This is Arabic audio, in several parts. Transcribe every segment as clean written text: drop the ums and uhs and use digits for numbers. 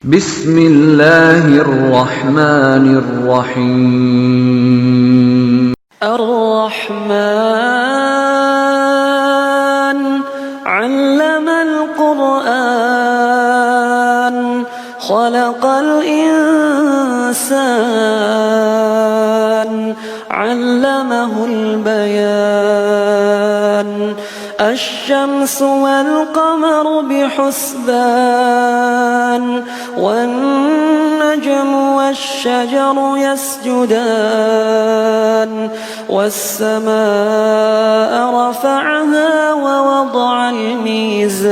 بسم الله الرحمن الرحيم الرحمن علم القرآن خلق الإنسان علمه البيان الشمس والقمر بحسبان والنجم والشجر يسجدان والسماء رفعها ووضع الميزان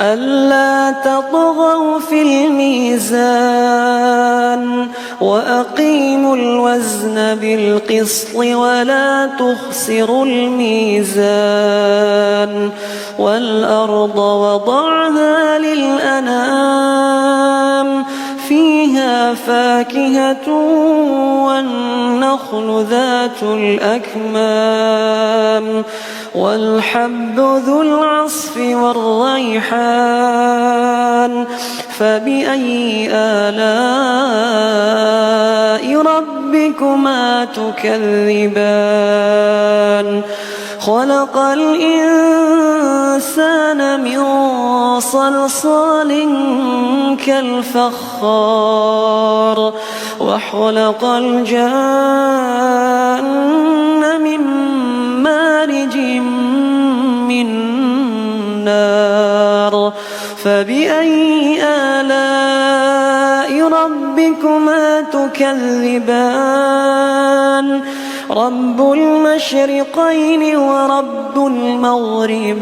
ألا تطغوا في الميزان وأقيموا الوزن بالقسط ولا تخسروا الميزان والأرض وضعها للأنام فيها فاكهة والنخل ذات الأكمام والحب ذو العصف والريحان فبأي آلاء ربكما تكذبان خلق الإنسان من صلصال كالفخار وخلق الجان من مارج من نار فبأي آلاء ربكما تكذبان رب المشرقين ورب المغربين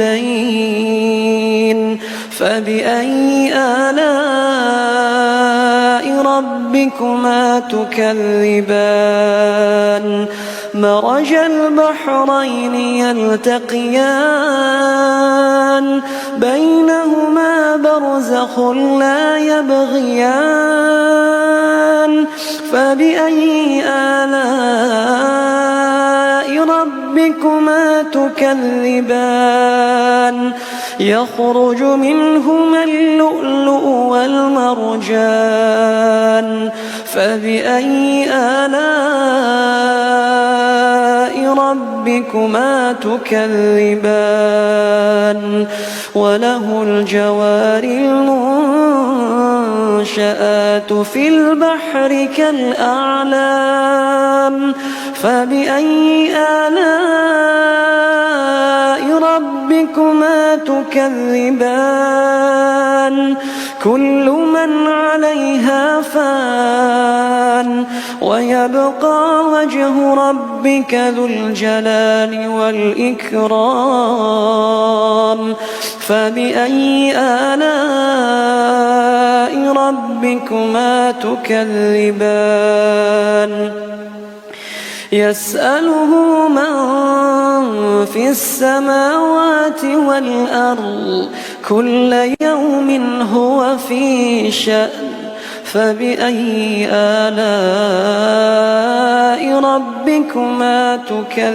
فبأي آلاء ربكما تكذبان مرج البحرين يلتقيان بينهما برزخ لا يبغيان فبأي آلاء ربكما تكذبان يخرج منهما اللؤلؤ والمرجان فبأي آلاء ربكما تكذبان وله الجوار المنشآت في البحر كالأعلام فبأي آلاء ربكما تكذبان كل من عليها فان ويبقى وجه ربك ذو الجلال والإكرام فبأي آلاء ربكما تكذبان يسأله من في السماوات والأرض كل يوم هو في شأن فبأي آلاء ربكما تكذبان